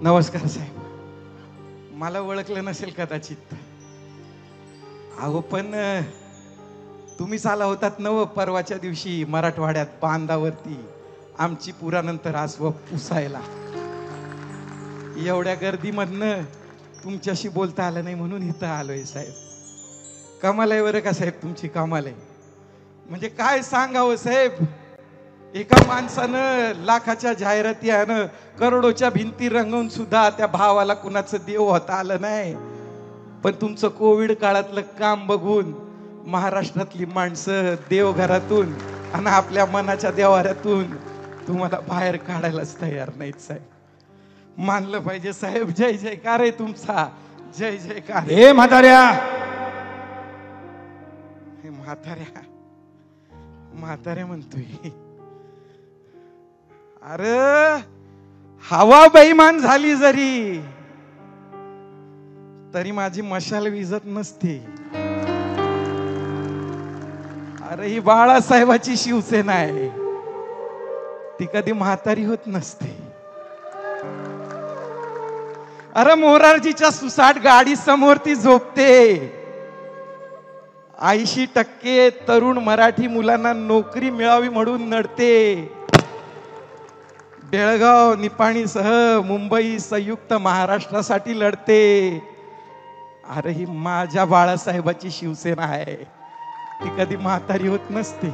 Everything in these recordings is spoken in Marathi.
नमस्कार साहेब. मला ओळखलं नसेल कदाचित. अहो पण तुम्हीच आला होतात नव परवाच्या दिवशी मराठवाड्यात बांधावरती आमची पुरानंतर आसव पुसायला. एवढ्या गर्दीमधनं तुमच्याशी बोलता आलं नाही म्हणून इथं आलोय साहेब. कमाल आहे बरं का साहेब, तुमची कमाल आहे. म्हणजे काय सांगावं साहेब, एका माणसानं लाखाच्या जाहिराती आणि करोडोच्या भिंती रंगवून सुद्धा त्या भावाला कुणाचं देव होता आलं नाही. पण तुमचं कोविड काळातलं काम बघून महाराष्ट्रातली माणसं देवघरातून आणि आपल्या मनाच्या देवाऱ्यातून तुम्हाला बाहेर काढायलाच तयार नाहीत साहेब. मानलं पाहिजे साहेब. जय जयकार आहे तुमचा, जय जयकार. हे म्हाताऱ्या, हे म्हाताऱ्या म्हाताऱ्या म्हणतोय. अरे हवा बेईमान झाली जरी तरी माझी मशाल विजत नसते. अरे ही बाळासाहेबाची शिवसेना आहे, ती कधी म्हातारी होत नसते. अरे मोरारजीच्या सुसाट गाडी समोर ती झोपते. 80% तरुण मराठी मुलांना नोकरी मिळावी म्हणून नडते. बेळगाव निपाणीसह मुंबई संयुक्त महाराष्ट्रासाठी लढते. अरे ही माझ्या बाळासाहेबाची शिवसेना आहे, ती कधी म्हातारी होत नसते.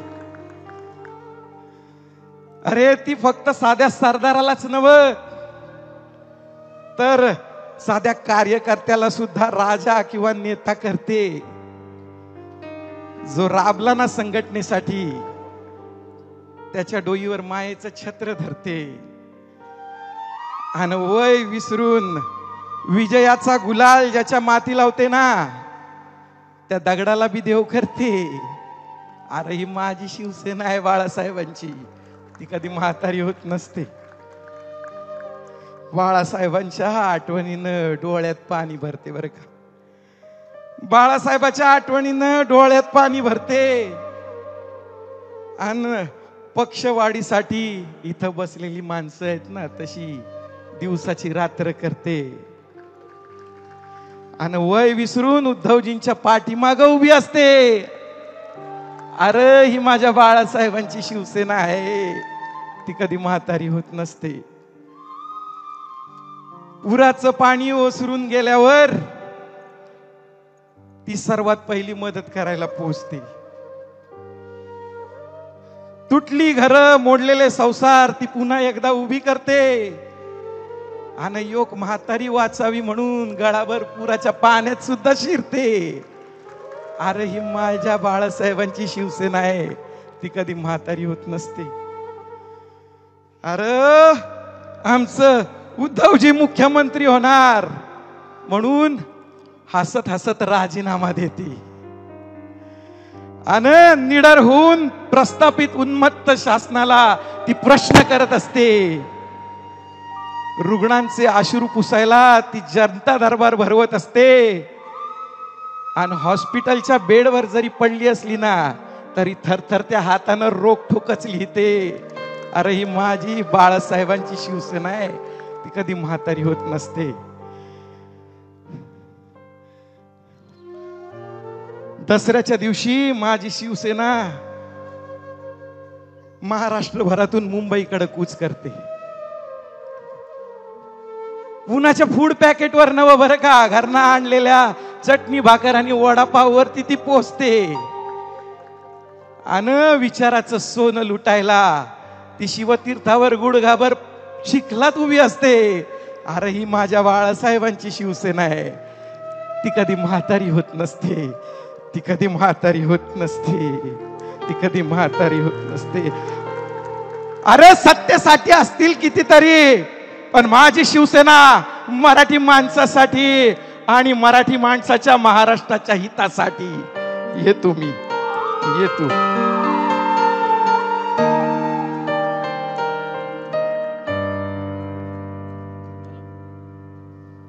अरे ती फक्त साध्या सरदारालाच नव्हे तर साध्या कार्यकर्त्याला सुद्धा राजा किंवा नेता करते. जो राबला ना संघटनेसाठी त्याच्या डोईवर मायेचं छत्र धरते आणि वय विसरून विजयाचा गुलाल ज्याच्या माती लावते ना त्या दगडाला बी देव करते. अरे ही माझी शिवसेना आहे बाळासाहेबांची, ती कधी म्हातारी होत नसते. बाळासाहेबांच्या आठवणीनं डोळ्यात पाणी भरते बरं का. बाळासाहेबाच्या आठवणीनं डोळ्यात पाणी भरते. आणि पक्षवाढीसाठी इथं बसलेली माणसं आहेत ना तशी दिवसाची रात्र करते आणि वय विसरून उद्धवजींच्या पाठीमाग उभी असते. अरे ही माझ्या बाळासाहेबांची शिवसेना आहे, ती कधी म्हातारी होत नसते. पुराचं पाणी ओसरून गेल्यावर ती सर्वात पहिली मदत करायला पोहोचते. तुटली घरं, मोडलेले संसार ती पुन्हा एकदा उभी करते आणि योग म्हातारी वाचावी म्हणून गळाभर पुराच्या पाण्यात सुद्धा शिरते. अरे ही माझ्या बाळासाहेबांची शिवसेना आहे, ती कधी म्हातारी होत नसते. अरे आमचं उद्धवजी मुख्यमंत्री होणार म्हणून हसत हसत राजीनामा देते आणि निडर होऊन प्रस्थापित उन्मत्त शासनाला ती प्रश्न करत असते. रुग्णांचे अश्रू पुसायला ती जनता दरबार भरवत असते आणि हॉस्पिटलच्या बेडवर जरी पडली असली ना तरी थरथरत्या हातानं रोखठोकच लिहिते. अरे ही माझी बाळासाहेबांची शिवसेना आहे, ती कधी म्हातारी होत नसते. दसऱ्याच्या दिवशी माझी शिवसेना महाराष्ट्रभरातून मुंबईकडे कूच करते. पुण्याच्या फूड पॅकेटवर नव बरं का, घरना आणलेल्या चटणी भाकर आणि वडापाव वरती ती पोचते आणि विचाराचं सोनं लुटायला ती शिवतीर्थावर गुडघाभर चिखलात उभी असते. अरे ही माझ्या बाळासाहेबांची शिवसेना आहे, ती कधी म्हातारी होत नसते, ती कधी म्हातारी होत नसते, ती कधी म्हातारी होत नसते. अरे सत्तेसाठी असतील कितीतरी, पण माझी शिवसेना मराठी माणसासाठी आणि मराठी माणसाच्या महाराष्ट्राच्या हितासाठी. ये तुम्ही, ये तू.